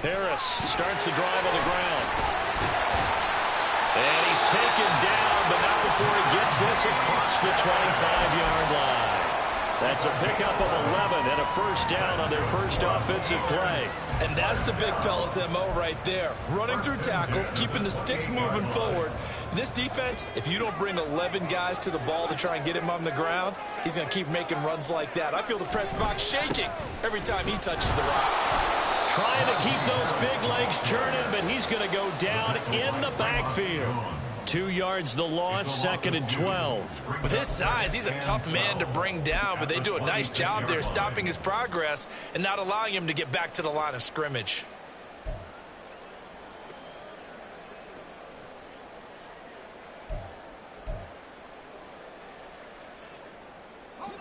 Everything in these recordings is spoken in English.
Harris starts the drive on the ground. And he's taken down, but not before he gets this across the 25-yard line. That's a pickup of 11 and a first down on their first offensive play. And that's the big fella's MO right there. Running through tackles, keeping the sticks moving forward. This defense, if you don't bring 11 guys to the ball to try and get him on the ground, he's going to keep making runs like that. I feel the press box shaking every time he touches the rock. Trying to keep those big legs churning, but he's going to go down in the backfield. 2 yards the loss, 2nd and 12. With his size, he's a tough man to bring down, but they do a nice job there stopping his progress and not allowing him to get back to the line of scrimmage.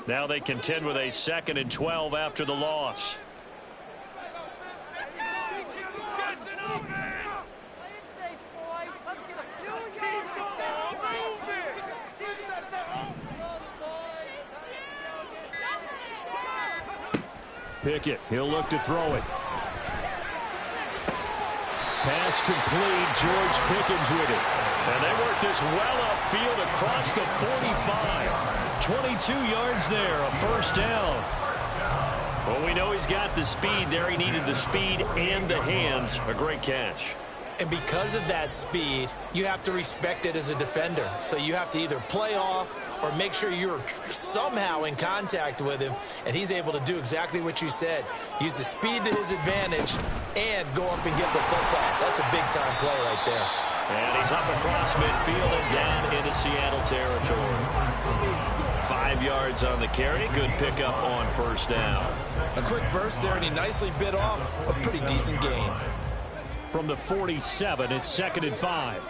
Now they contend with a 2nd and 12 after the loss. Pickett, he'll look to throw it. Pass complete, George Pickens with it. And they work this well upfield across the 45. 22 yards there, a first down. Well, we know he's got the speed there. He needed the speed and the hands. A great catch. And because of that speed, you have to respect it as a defender. So you have to either play off or make sure you're somehow in contact with him, and he's able to do exactly what you said. Use the speed to his advantage and go up and get the football. That's a big-time play right there. And he's up across midfield and down into Seattle territory. 5 yards on the carry. Good pickup on first down. A quick burst there, and he nicely bit off a pretty decent gain. From the 47, it's 2nd and 5.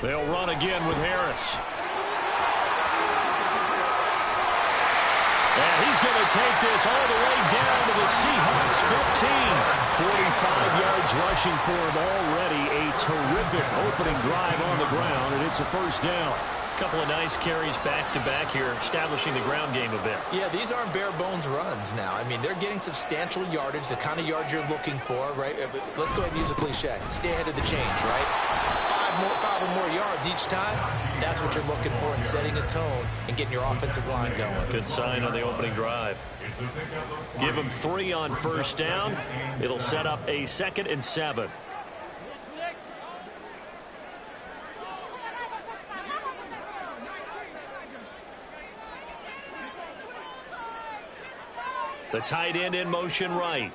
They'll run again with Harris. And he's going to take this all the way down to the Seahawks 15. 45 yards rushing for him already. A terrific opening drive on the ground, and it's a first down. Couple of nice carries back-to-back here, establishing the ground game a bit. Yeah, these aren't bare-bones runs now. I mean, they're getting substantial yardage, the kind of yards you're looking for, right? Let's go ahead and use a cliche. Stay ahead of the change, right? Five or more yards each time. That's what you're looking for in setting a tone and getting your offensive line going. Good sign on the opening drive. Give him 3 on first down. It'll set up a 2nd and 7. The tight end in motion right.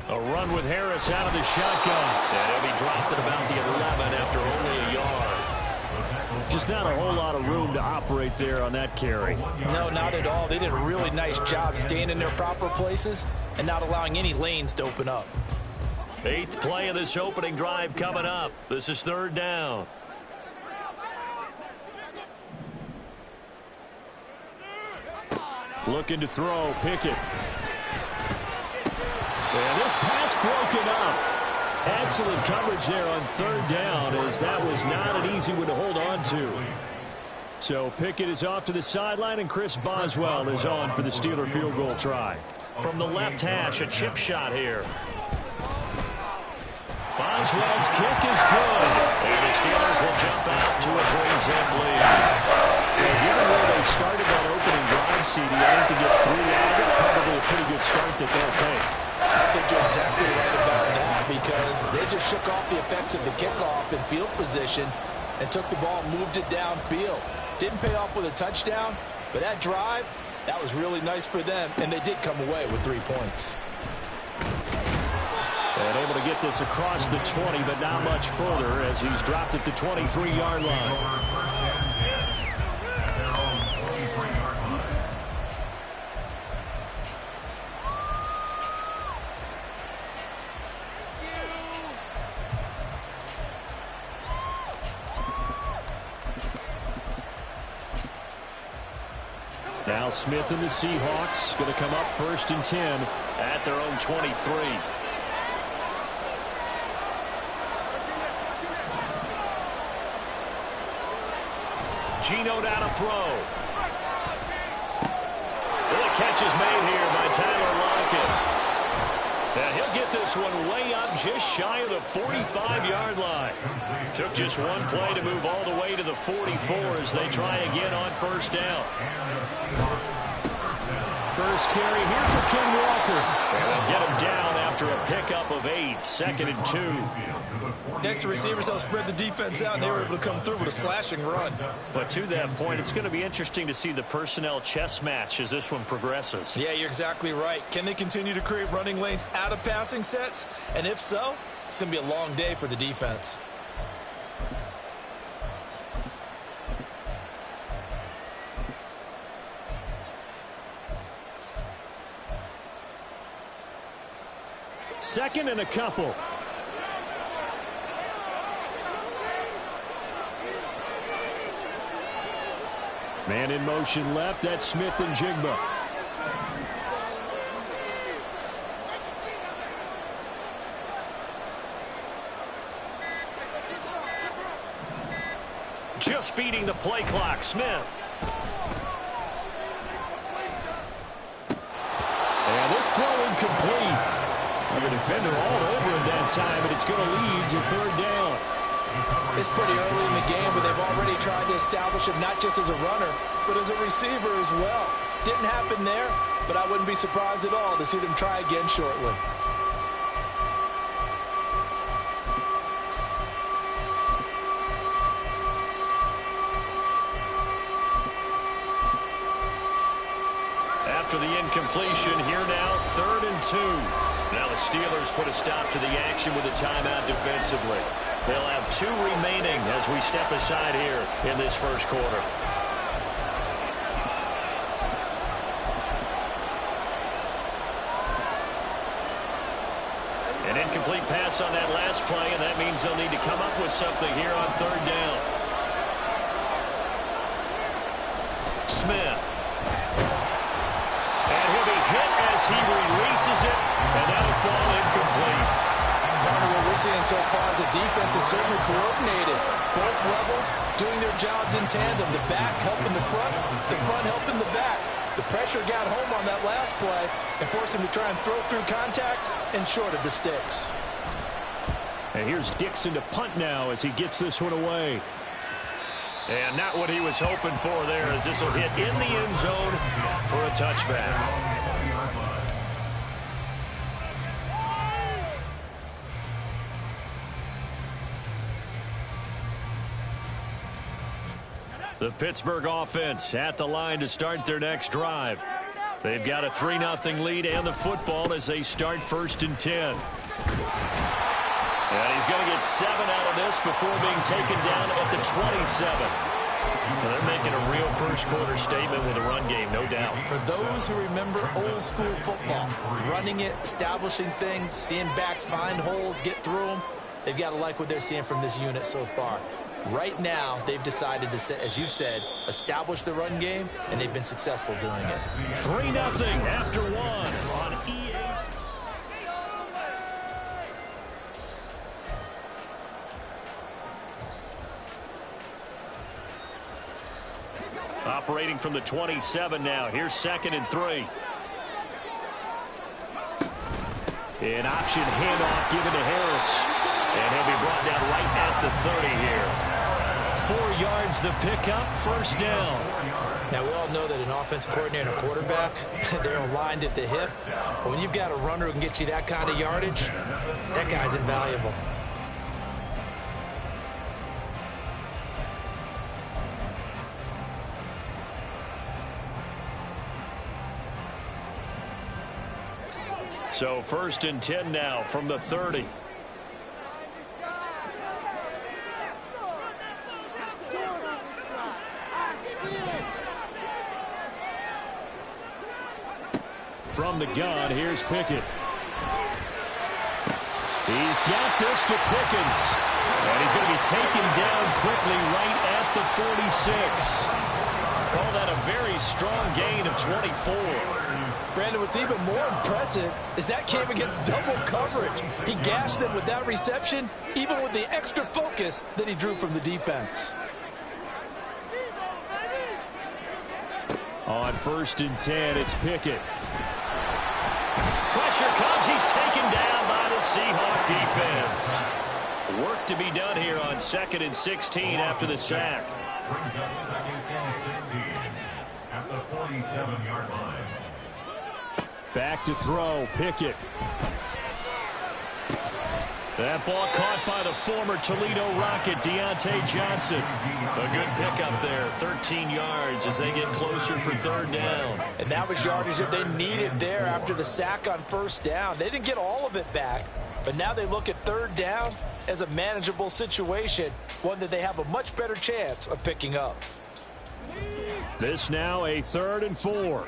A run with Harris out of the shotgun. And he'll be dropped at about the 11 after only a yard. Just not a whole lot of room to operate there on that carry. No, not at all. They did a really nice job staying in their proper places and not allowing any lanes to open up. 8th play of this opening drive coming up. This is 3rd down. Looking to throw, Pickett. And this pass broken up. Excellent coverage there on 3rd down, as that was not an easy one to hold on to. So Pickett is off to the sideline, and Chris Boswell is on for the Steeler field goal try. From the left hash, a chip shot here. Boswell's kick is good. And the Steelers will jump out to a 3-zip lead. Well, given where they started that opening drive, CD, I think to get 3 out of it, probably a pretty good start that they'll take. I think you're exactly right about that, because they just shook off the effects of the kickoff in field position and took the ball and moved it downfield. Didn't pay off with a touchdown, but that drive, that was really nice for them, and they did come away with 3 points. And able to get this across the 20, but not much further as he's dropped at the 23-yard line. Now Smith and the Seahawks going to come up 1st and 10 at their own 23. Geno down to throw. catch is made here by Tyler Lockett. And he'll get this one way up just shy of the 45-yard line. Took just one play to move all the way to the 44 as they try again on first down. First carry here for Ken Walker. And they'll get him down after a pickup of 8, 2nd and 2. Next to receivers, they'll spread the defense out, and they were able to come through with a slashing run. But to that point, it's going to be interesting to see the personnel chess match as this one progresses. Yeah, you're exactly right. Can they continue to create running lanes out of passing sets? And if so, it's going to be a long day for the defense. Second and a couple. Man in motion left. That's Smith and Jigba. Just beating the play clock, Smith. And this throw incomplete. The defender all over him that time, and it's going to lead to third down. It's pretty early in the game, but they've already tried to establish him not just as a runner, but as a receiver as well. Didn't happen there, but I wouldn't be surprised at all to see them try again shortly. After the incompletion, here now, 3rd and 2. Now the Steelers put a stop to the action with a timeout defensively. They'll have 2 remaining as we step aside here in this first quarter. An incomplete pass on that last play, and that means they'll need to come up with something here on 3rd down. Smith. And he'll be hit as he releases it, and that'll fall incomplete. What we're seeing so far is the defense is certainly coordinated. Both levels doing their jobs in tandem. The back helping the front helping the back. The pressure got home on that last play and forced him to try and throw through contact and short of the sticks. And here's Dixon to punt now as he gets this one away. And not what he was hoping for there, as this will hit in the end zone for a touchback. The Pittsburgh offense at the line to start their next drive. They've got a 3-0 lead and the football as they start 1st and 10. And he's going to get 7 out of this before being taken down at the 27. Well, they're making a real first quarter statement with a run game, no doubt. For those who remember old school football, running it, establishing things, seeing backs find holes, get through them, they've got to like what they're seeing from this unit so far. Right now, they've decided to, as you said, establish the run game, and they've been successful doing it. 3-0 after 1 on EA's. Operating from the 27 now. Here's 2nd and 3. An option handoff given to Harris. And he'll be brought down right at the 30 here. 4 yards the pickup, 1st down. Now, we all know that an offense coordinator and a quarterback, they're aligned at the hip. But when you've got a runner who can get you that kind of yardage, that guy's invaluable. So 1st and 10 now from the 30. From the gun, here's Pickett. He's got this to Pickens. And he's going to be taken down quickly right at the 46. Call that a very strong gain of 24. Brandon, what's even more impressive is that came against double coverage. He gashed them with that reception, even with the extra focus that he drew from the defense. On 1st and 10, it's Pickett. Pressure comes. He's taken down by the Seahawk defense. Work to be done here on 2nd and 16 after the sack. Brings up 2nd and 16 at the 47-yard line. Back to throw, Pickett. That ball caught by the former Toledo Rocket, Deontay Johnson. A good pickup there, 13 yards as they get closer for 3rd down. And that was yardage that they needed there after the sack on 1st down. They didn't get all of it back, but now they look at 3rd down as a manageable situation, one that they have a much better chance of picking up. This now a 3rd and 4.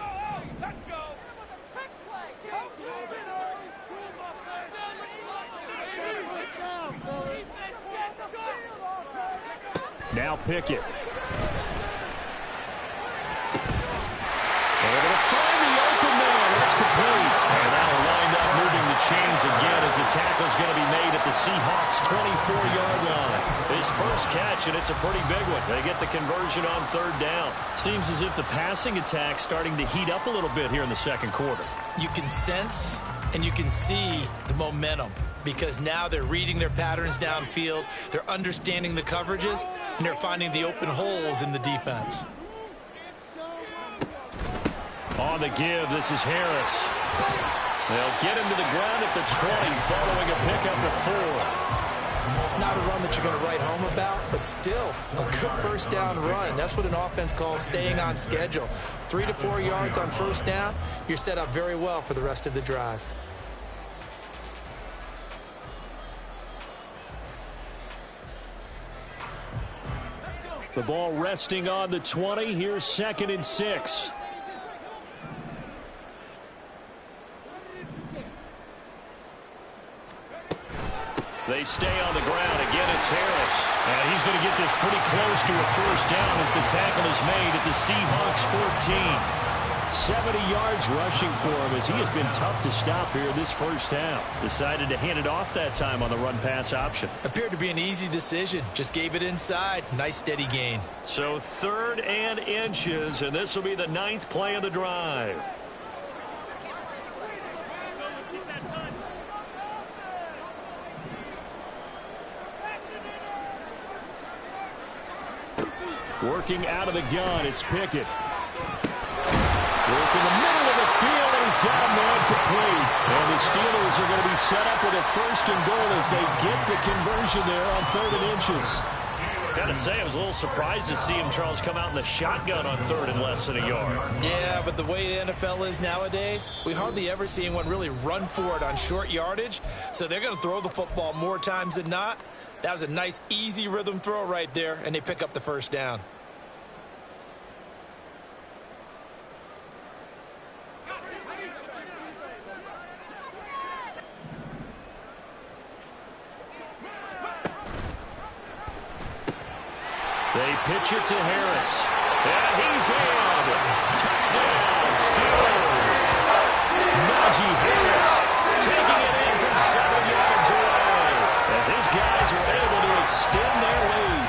Now Pickett. They're going to find the open man. That's complete. And that'll wind up moving the chains again as the tackle's going to be made at the Seahawks' 24-yard line. His first catch, and it's a pretty big one. They get the conversion on 3rd down. Seems as if the passing attack's starting to heat up a little bit here in the 2nd quarter. You can sense and you can see the momentum, because now they're reading their patterns downfield, they're understanding the coverages, and they're finding the open holes in the defense. On the give, this is Harris. They'll get him to the ground at the 20 following a pickup at 4. Not a run that you're going to write home about, but still a good 1st down run. That's what an offense calls staying on schedule. 3 to 4 yards on 1st down, you're set up very well for the rest of the drive. The ball resting on the 20. Here's 2nd and 6. They stay on the ground. Again, it's Harris. And he's going to get this pretty close to a 1st down as the tackle is made at the Seahawks' 14. 70 yards rushing for him as he has been tough to stop here this 1st half. Decided to hand it off that time on the run-pass option. Appeared to be an easy decision. Just gave it inside. Nice steady gain. So 3rd and inches, and this will be the 9th play of the drive. Working out of the gun, it's Pickett. Work in the middle of the field, and he's got a man complete. And the Steelers are going to be set up with a 1st and goal as they get the conversion there on 3rd and inches. Gotta say, I was a little surprised to see him, Charles, come out in the shotgun on 3rd and less than a yard. Yeah, but the way the NFL is nowadays, we hardly ever see anyone really run for it on short yardage. So they're going to throw the football more times than not. That was a nice, easy rhythm throw right there, and they pick up the 1st down. They pitch it to Harris. And he's in. Touchdown, Steelers. Najee Harris taking it in from 7 yards away as his guys are able to extend their lead.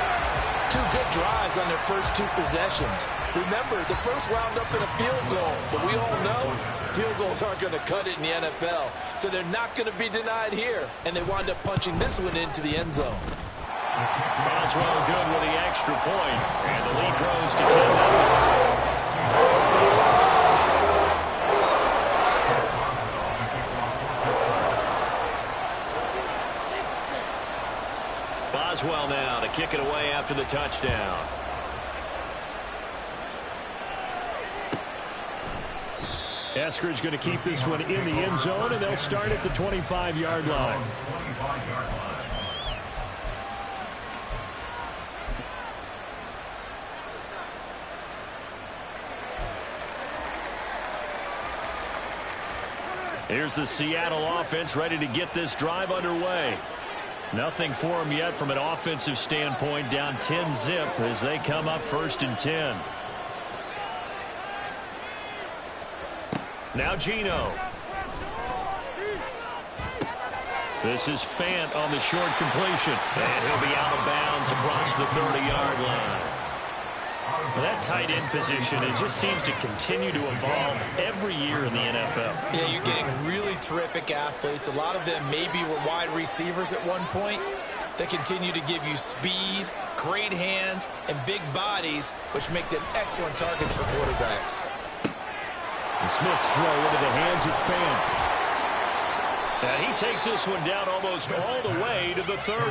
2 good drives on their first 2 possessions. Remember, the first wound up in a field goal, but we all know field goals aren't going to cut it in the NFL. So they're not going to be denied here, and they wind up punching this one into the end zone. Boswell good with the extra point, and the lead grows to 10-0. Boswell now to kick it away after the touchdown. Eskridge going to keep this one in the end zone, and they'll start at the 25-yard line. Here's the Seattle offense ready to get this drive underway. Nothing for them yet from an offensive standpoint, down 10-zip as they come up 1st and 10. Now Geno. This is Fant on the short completion. And he'll be out of bounds across the 30-yard line. Well, that tight end position, it just seems to continue to evolve every year in the NFL. Yeah, you're getting really terrific athletes. A lot of them maybe were wide receivers at one point. They continue to give you speed, great hands, and big bodies, which make them excellent targets for quarterbacks. And Smith's throw into the hands of Fant. And he takes this one down almost all the way to the 30.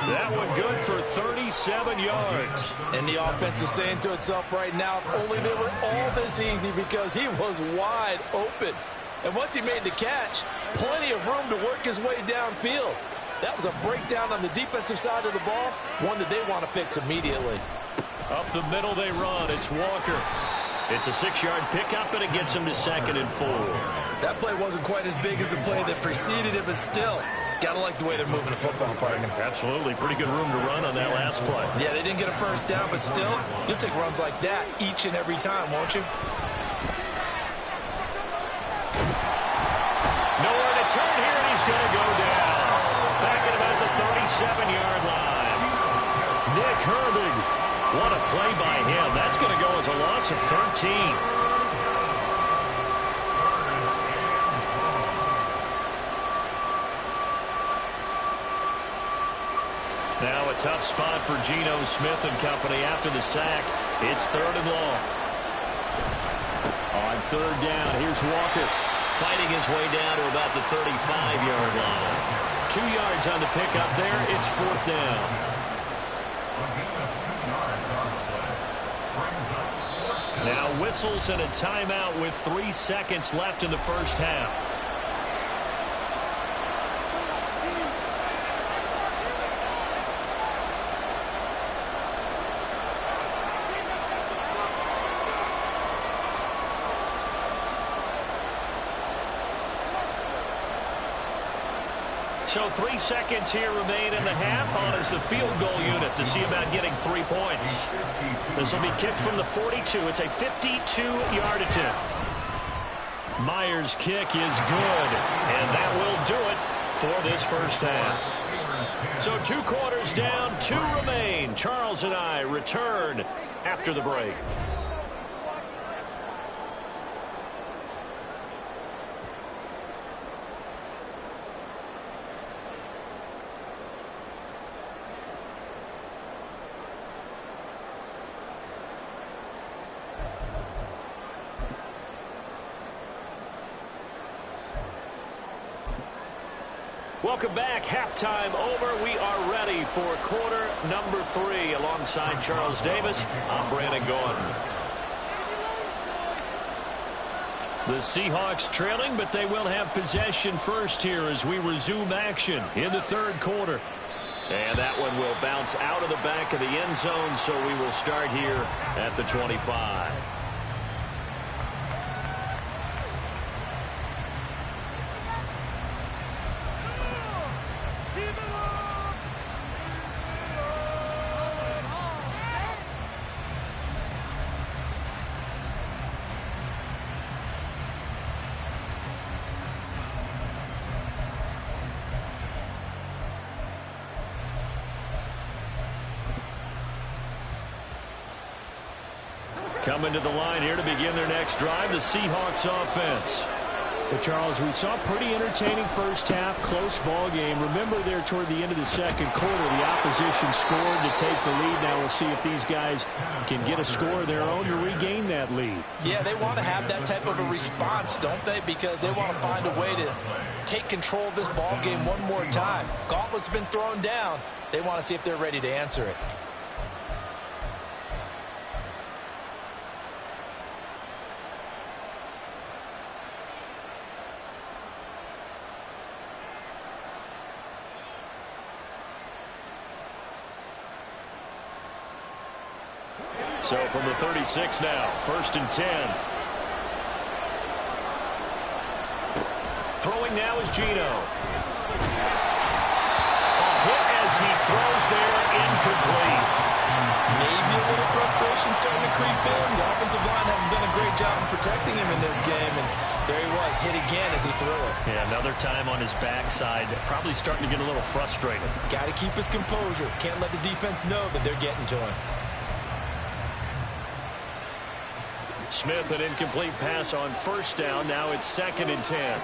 That one good for 37 yards. And the offense is saying to itself right now, if only they were all this easy, because he was wide open. And once he made the catch, plenty of room to work his way downfield. That was a breakdown on the defensive side of the ball, one that they want to fix immediately. Up the middle they run. It's Walker. It's a 6-yard pickup, and it gets him to 2nd and 4. That play wasn't quite as big as the play that preceded it, but still, gotta like the way they're moving the football, partner. Absolutely. Pretty good room to run on that last play. Yeah, they didn't get a first down, but still, you'll take runs like that each and every time, won't you? Nowhere to turn here, and he's going to go down. Back at about the 37-yard line. Nick Herbig. What a play by him. That's going to go as a loss of 13. Now a tough spot for Geno Smith and company after the sack. It's 3rd and long. On 3rd down, here's Walker. Fighting his way down to about the 35-yard line. 2 yards on the pickup there. It's 4th down. Now whistles and a timeout with 3 seconds left in the first half. So 3 seconds here remain in the half. On is the field goal unit to see about getting 3 points. This will be kicked from the 42. It's a 52-yard attempt. Myers' kick is good, and that will do it for this first half. So 2 quarters down, 2 remain. Charles and I return after the break. Welcome back. Halftime over. We are ready for quarter number 3. Alongside Charles Davis, I'm Brandon Gordon. The Seahawks trailing, but they will have possession first here as we resume action in the 3rd quarter. And that one will bounce out of the back of the end zone, so we will start here at the 25. Coming to the line here to begin their next drive, the Seahawks offense. Well, Charles, we saw a pretty entertaining first half, close ball game. Remember there toward the end of the 2nd quarter, the opposition scored to take the lead. Now we'll see if these guys can get a score of their own to regain that lead. Yeah, they want to have that type of a response, don't they? Because they want to find a way to take control of this ball game one more time. Gauntlet's been thrown down. They want to see if they're ready to answer it. So from the 36 now, 1st and 10. Throwing now is Geno. A hit as he throws there, incomplete. Maybe a little frustration starting to creep in. The offensive line hasn't done a great job of protecting him in this game, and there he was, hit again as he threw it. Yeah, another time on his backside, probably starting to get a little frustrated. Got to keep his composure. Can't let the defense know that they're getting to him. Smith, an incomplete pass on first down. Now it's 2nd and 10.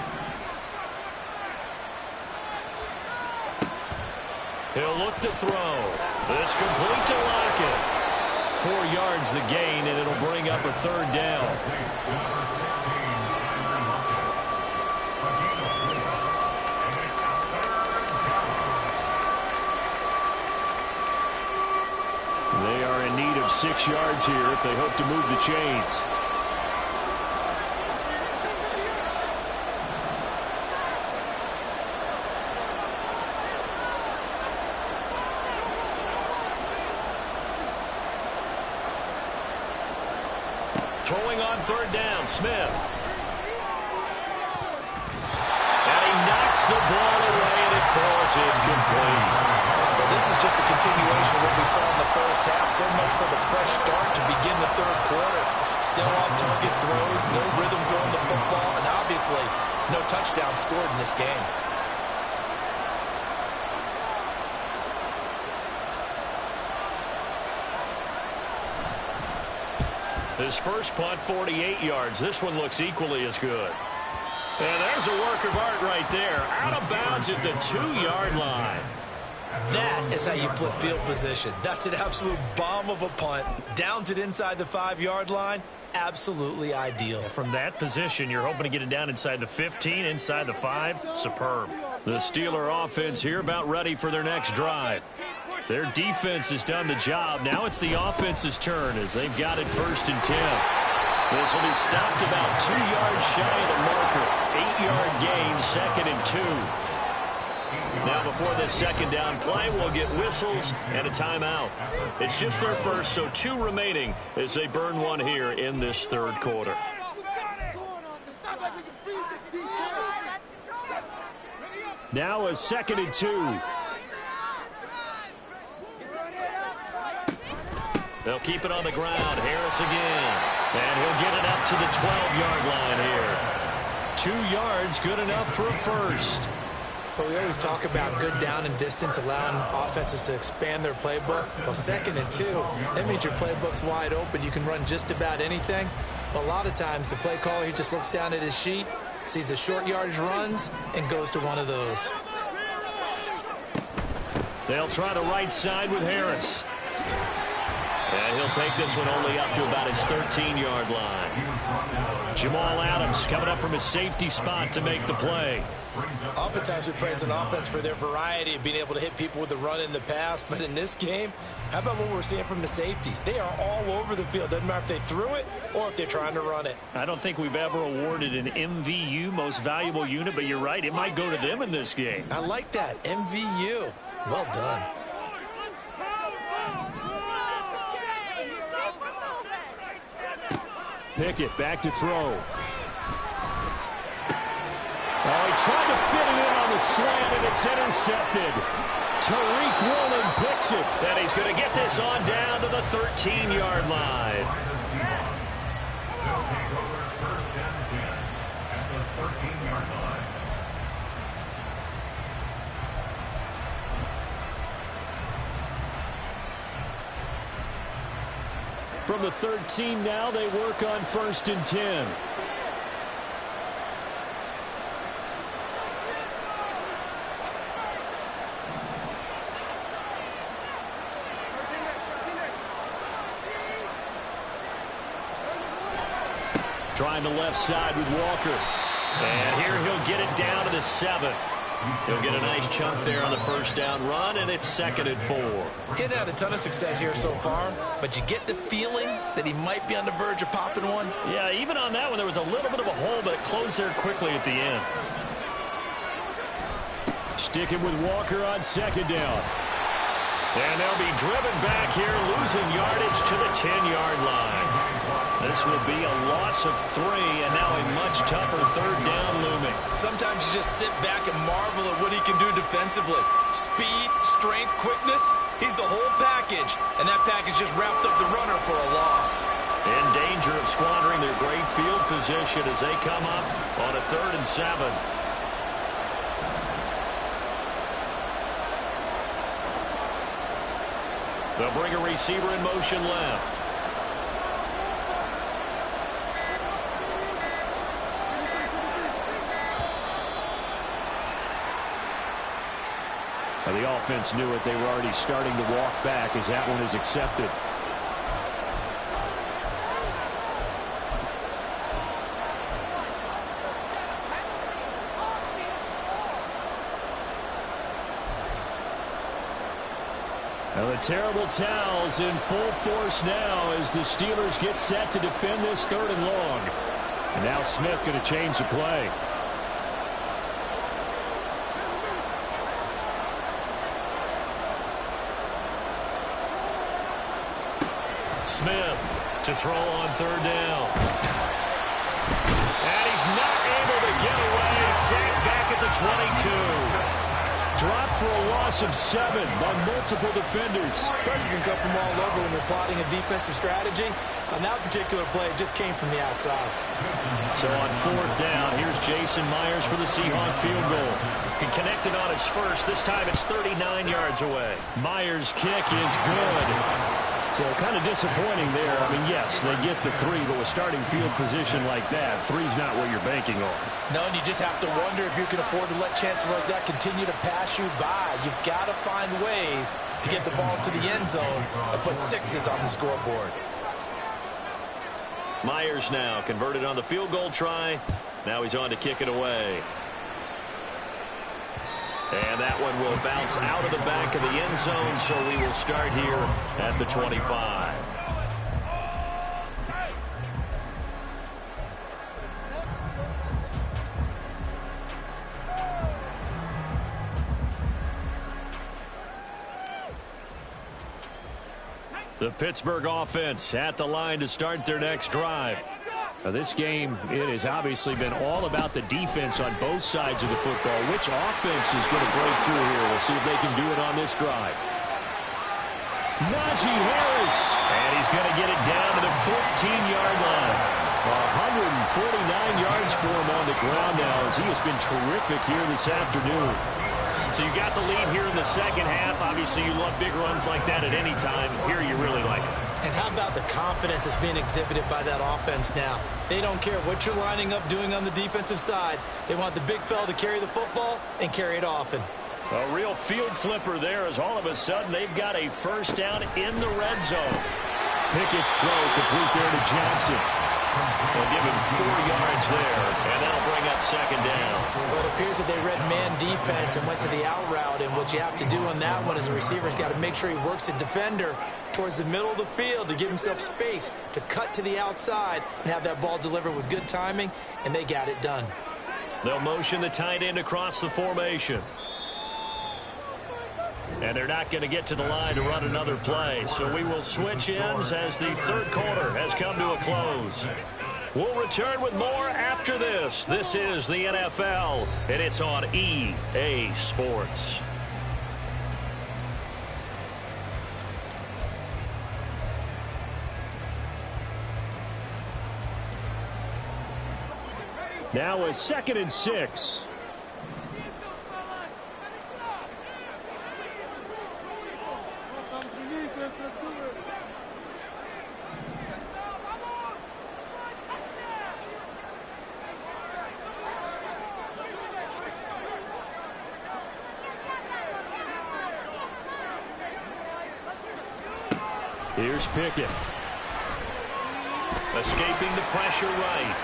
He'll look to throw. This complete to Lockett. 4 yards the gain, and it'll bring up a 3rd down. They are in need of 6 yards here if they hope to move the chains. Throwing on 3rd down, Smith. And he knocks the ball away, and it falls incomplete. Well, this is just a continuation of what we saw in the first half. So much for the fresh start to begin the 3rd quarter. Still off-target throws, no rhythm throwing the football, and obviously no touchdown scored in this game. His first punt, 48 yards. This one looks equally as good. And there's a work of art right there. Out of bounds at the 2-yard line. That is how you flip field position. That's an absolute bomb of a punt. Downs it inside the 5-yard line. Absolutely ideal. From that position, you're hoping to get it down inside the 15, inside the 5. Superb. The Steeler offense here about ready for their next drive. Their defense has done the job. Now it's the offense's turn as they've got it 1st and 10. This will be stopped about 2 yards shy of the marker. 8-yard gain, 2nd and 2. Now before this 2nd down play, we'll get whistles and a timeout. It's just their first, so 2 remaining as they burn one here in this 3rd quarter. Now a 2nd and 2. They'll keep it on the ground. Harris again. And he'll get it up to the 12-yard line here. 2 yards, good enough for a first. But we always talk about good down and distance, allowing offenses to expand their playbook. Well, 2nd and 2, that means your playbook's wide open. You can run just about anything. But a lot of times, the play caller, he just looks down at his sheet, sees the short yardage runs, and goes to one of those. They'll try the right side with Harris. And he'll take this one only up to about his 13-yard line. Jamal Adams coming up from his safety spot to make the play. Oftentimes we praise an offense for their variety of being able to hit people with the run in the pass. But in this game, how about what we're seeing from the safeties? They are all over the field. Doesn't matter if they threw it or if they're trying to run it. I don't think we've ever awarded an MVU, most valuable unit, but you're right. It might go to them in this game. I like that. MVU. Well done. Pickett back to throw. Oh, he tried to fit it in on the slant, and it's intercepted. Tariq Woolen picks it. And he's going to get this on down to the 13-yard line. They'll take over 1st and 10 at the 13-yard line. From the 13 now, they work on 1st and 10. Trying the left side with Walker. And here he'll get it down to the 7. He'll get a nice chunk there on the 1st down run, and it's 2nd and 4. He's had a ton of success here so far, but you get the feeling that he might be on the verge of popping one. Yeah, even on that one, there was a little bit of a hole, but it closed there quickly at the end. Sticking with Walker on 2nd down. And they'll be driven back here, losing yardage to the 10-yard line. This will be a loss of 3, and now a much tougher 3rd down looming. Sometimes you just sit back and marvel at what he can do defensively. Speed, strength, quickness, he's the whole package. And that package just wrapped up the runner for a loss. In danger of squandering their great field position as they come up on a 3rd and 7. They'll bring a receiver in motion left. Now, the offense knew it. They were already starting to walk back as that one is accepted. Now the terrible towels in full force now as the Steelers get set to defend this 3rd and long. And now Smith going to change the play. Smith to throw on 3rd down. And he's not able to get away. Sacked back at the 22. Dropped for a loss of 7 by multiple defenders. Pressure can come from all over when you're plotting a defensive strategy. On that particular play, it just came from the outside. So on 4th down, here's Jason Myers for the Seahawk field goal. He connected on his first. This time it's 39 yards away. Myers' kick is good. So kind of disappointing there. I mean, yes, they get the 3, but with starting field position like that, 3's not what you're banking on. No, and you just have to wonder if you can afford to let chances like that continue to pass you by. You've got to find ways to get the ball to the end zone and put 6s on the scoreboard. Myers now converted on the field goal try. Now he's on to kick it away. And that one will bounce out of the back of the end zone, so we will start here at the 25. The Pittsburgh offense at the line to start their next drive. Now this game, it has obviously been all about the defense on both sides of the football. Which offense is going to break through here? We'll see if they can do it on this drive. Najee Harris. And he's going to get it down to the 14-yard line. 149 yards for him on the ground now as he has been terrific here this afternoon. So you got the lead here in the second half. Obviously, you love big runs like that at any time. Here you really like it. And how about the confidence that's being exhibited by that offense now? They don't care what you're lining up doing on the defensive side. They want the big fella to carry the football and carry it often. A real field flipper there as all of a sudden they've got a first down in the red zone. Pickett's throw complete there to Johnson. They'll give him 4 yards there, and that'll bring up 2nd down. Well, it appears that they read man defense and went to the out route, and what you have to do on that one as a receiver's got to make sure he works the defender towards the middle of the field to give himself space to cut to the outside and have that ball delivered with good timing, and they got it done. They'll motion the tight end across the formation. And they're not going to get to the line to run another play. So we will switch ends as the 3rd quarter has come to a close. We'll return with more after this. This is the NFL, and it's on EA Sports. Now a 2nd and 6. Here's Pickett. Escaping the pressure right.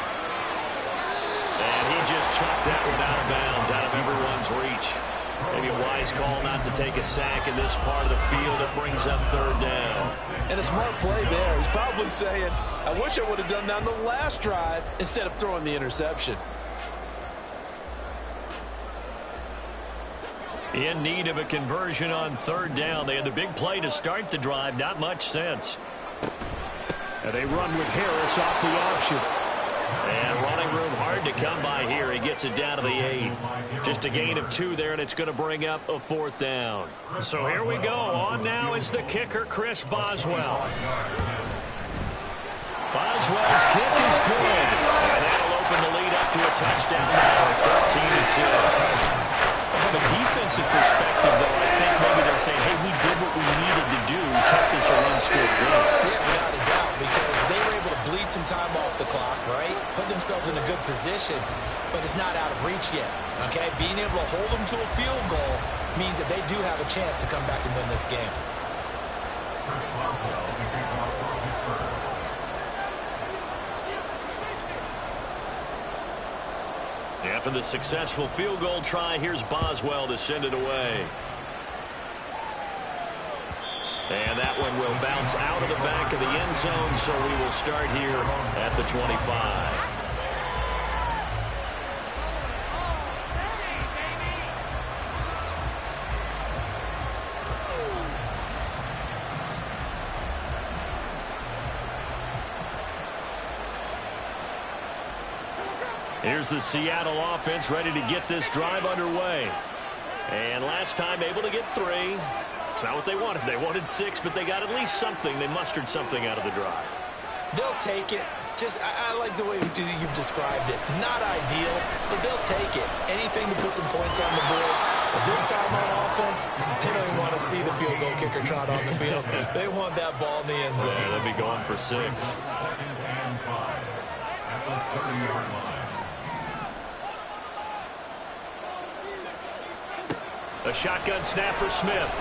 And he just chucked that one out of bounds, out of everyone's reach. Maybe a wise call not to take a sack in this part of the field. It brings up 3rd down. And a smart play there. He's probably saying, I wish I would have done that on the last drive instead of throwing the interception. In need of a conversion on 3rd down. They had the big play to start the drive. Not much sense. And they run with Harris off the option. And running room hard to come by here. He gets it down to the 8. Just a gain of 2 there, and it's going to bring up a 4th down. So here we go. On now is the kicker, Chris Boswell. Boswell's kick is good. And that'll open the lead up to a touchdown now, 13-6. From a defensive perspective, though, I think maybe they're saying, hey, we did what we needed to do. We kept this a run-score game. Yeah, without a doubt, because they were able to bleed some time off the clock, right? Put themselves in a good position, but it's not out of reach yet, okay? Being able to hold them to a field goal means that they do have a chance to come back and win this game. After the successful field goal try, here's Boswell to send it away. And that one will bounce out of the back of the end zone, so we will start here at the 25. Here's the Seattle offense ready to get this drive underway. And last time able to get 3. It's not what they wanted. They wanted 6, but they got at least something. They mustered something out of the drive. They'll take it. I like the way you've described it. Not ideal, but they'll take it. Anything to put some points on the board. But this time on offense, they don't even want to see the field goal kicker trot on the field. They want that ball in the end zone. Yeah, they'll be going for 6. 2nd and 5 at the 30-yard line. A shotgun snap for Smith.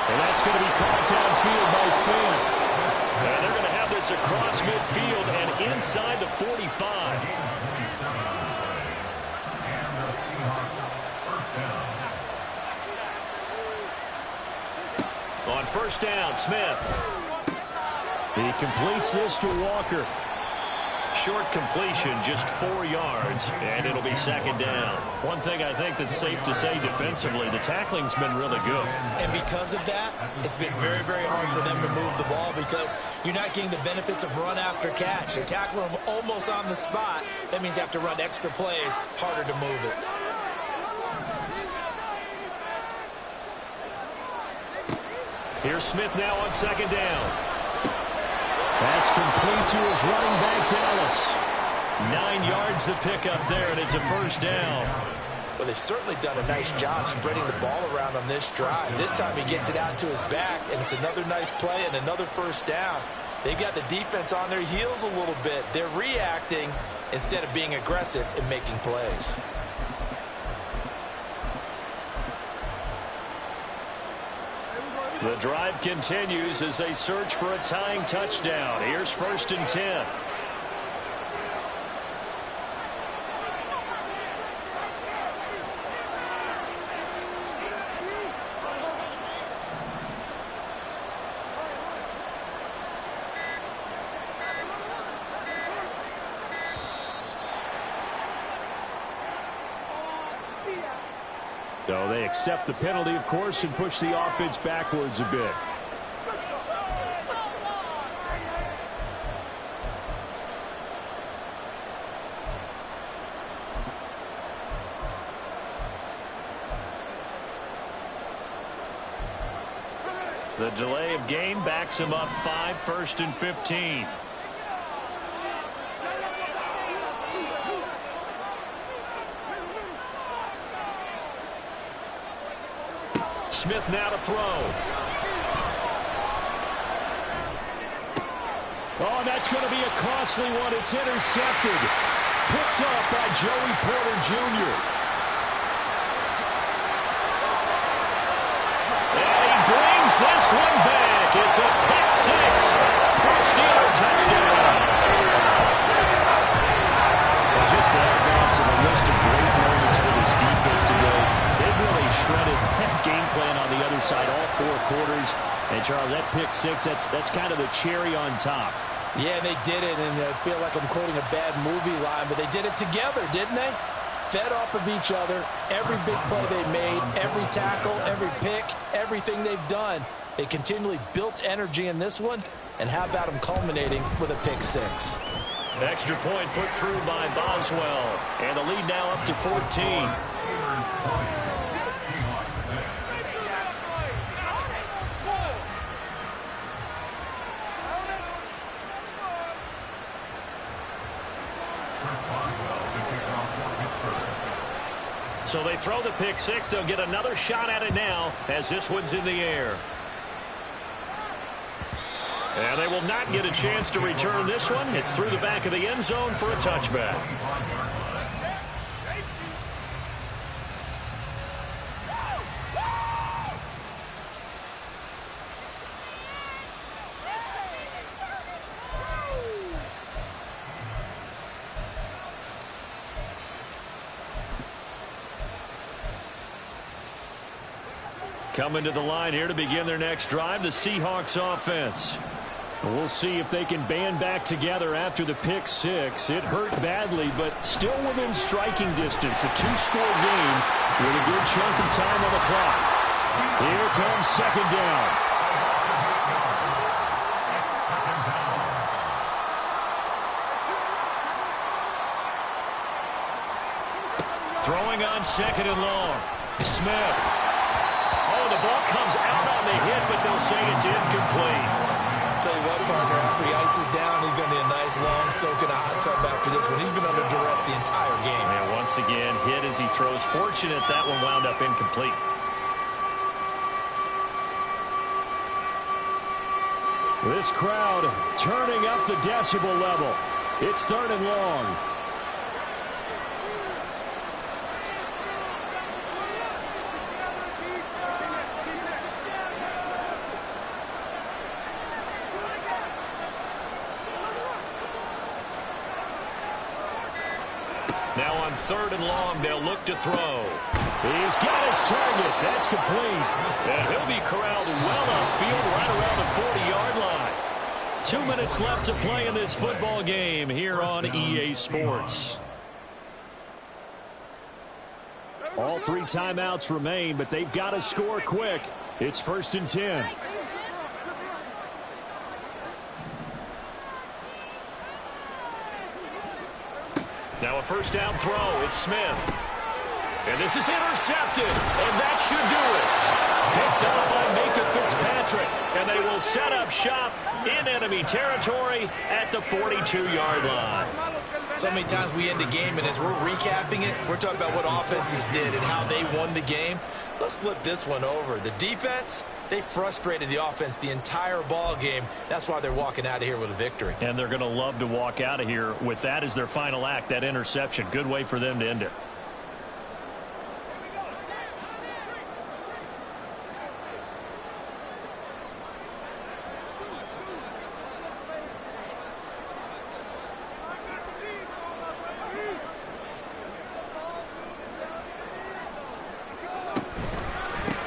And that's going to be caught downfield by Finn. And they're going to have this across midfield and inside the 45. On first down, Smith. He completes this to Walker. Short completion, just 4 yards, and it'll be 2nd down. One thing I think that's safe to say defensively, the tackling's been really good. And because of that, it's been very, very hard for them to move the ball because you're not getting the benefits of run after catch. They're tackling them almost on the spot. That means you have to run extra plays, harder to move it. Here's Smith now on 2nd down. That's complete to his running back, Dallas. 9 yards to pick up there, and it's a first down. Well, they've certainly done a nice job spreading the ball around on this drive. This time he gets it out to his back, and it's another nice play and another first down. They've got the defense on their heels a little bit. They're reacting instead of being aggressive and making plays. The drive continues as they search for a tying touchdown. Here's 1st and 10. So they accept the penalty, of course, and push the offense backwards a bit. The delay of game backs him up 5, 1st and 15. Smith now to throw. Oh, that's going to be a costly one. It's intercepted. Picked up by Joey Porter Jr. And he brings this one back. It's a pick 6 for Steeler touchdown. Well, just to add that to the list of great moments for this defense today, they've really shredded that game plan on the other side all 4 quarters. And, Charles, that pick 6, that's kind of the cherry on top. Yeah, they did it, and I feel like I'm quoting a bad movie line, but they did it together, didn't they? Fed off of each other, every big play they made, every tackle, every pick, everything they've done. They continually built energy in this one, and how about them culminating with a pick 6? Extra point put through by Boswell, and the lead now up to 14. So they throw the pick 6. They'll get another shot at it now as this one's in the air. And they will not get a chance to return this one. It's through the back of the end zone for a touchback. Coming to the line here to begin their next drive, the Seahawks offense. We'll see if they can band back together after the pick six. It hurt badly, but still within striking distance. A two-score game with a good chunk of time on the clock. Here comes second down. Throwing on second and long. Smith. Oh, the ball comes out on the hit, but they'll say it's incomplete. Tell you what, partner, after he ices down, he's going to be a nice long soak in a hot tub after this one. He's been under duress the entire game. And once again, hit as he throws. Fortunate that one wound up incomplete. This crowd turning up the decibel level. It's third and long. Now on third and long, they'll look to throw. He's got his target. That's complete. And he'll be corralled well upfield right around the 40-yard line. 2 minutes left to play in this football game here on EA Sports. All 3 timeouts remain, but they've got to score quick. It's 1st and 10. Now a first down throw. It's Smith. And this is intercepted. And that should do it. Picked up by Micah Fitzpatrick. And they will set up shop in enemy territory at the 42-yard line. So many times we end the game, and as we're recapping it, we're talking about what offenses did and how they won the game. Let's flip this one over. The defense, they frustrated the offense the entire ball game. That's why they're walking out of here with a victory. And they're going to love to walk out of here with that as their final act, that interception. Good way for them to end it.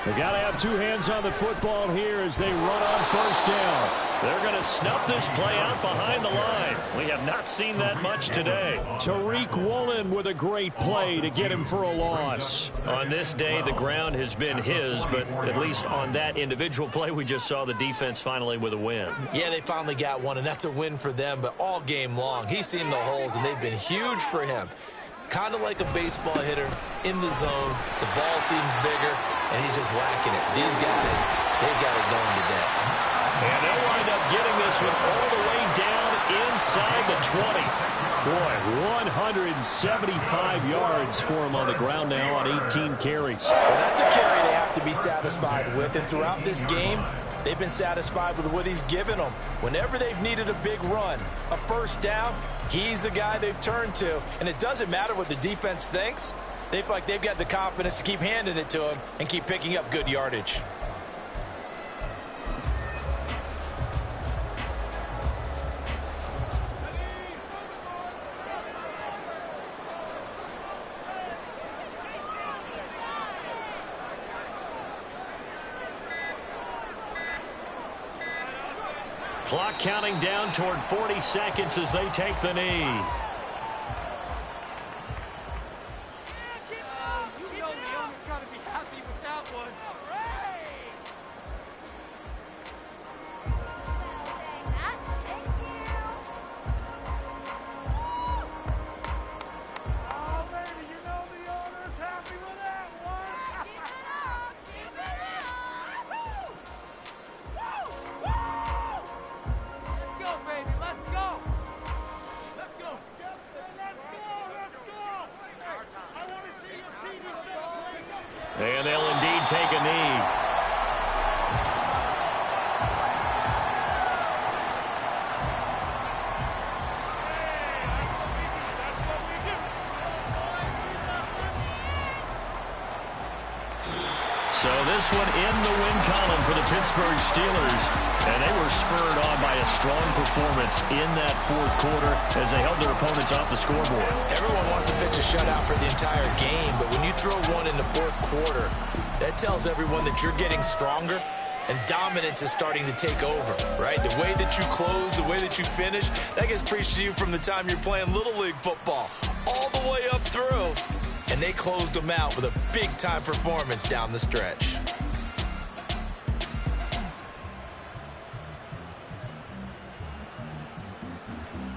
They got to have 2 hands on the football here as they run on first down. They're going to snuff this play out behind the line. We have not seen that much today. Tariq Woolen with a great play to get him for a loss. On this day, the ground has been his, but at least on that individual play, we just saw the defense finally with a win. Yeah, they finally got one, and that's a win for them, but all game long, he's seen the holes, and they've been huge for him. Kind of like a baseball hitter in the zone. The ball seems bigger, and he's just whacking it. These guys, they've got it going today. And they'll wind up getting this one all the way down inside the 20. Boy, 175 yards for him on the ground now on 18 carries. Well, that's a carry they have to be satisfied with, and throughout this game, they've been satisfied with what he's given them. Whenever they've needed a big run, a first down, he's the guy they've turned to. And it doesn't matter what the defense thinks. They feel like they've got the confidence to keep handing it to him and keep picking up good yardage. Clock counting down toward 40 seconds as they take the knee. And they'll indeed take a knee. So this one in the win column for the Pittsburgh Steelers. And they were spurred on by a strong performance in that fourth quarter as they held their opponents off the scoreboard. Everyone wants to pitch a shutout for the entire game, but when you throw one in the fourth quarter, that tells everyone that you're getting stronger and dominance is starting to take over, right? The way that you close, the way that you finish, that gets preached to you from the time you're playing Little League football all the way up through. And they closed them out with a big-time performance down the stretch.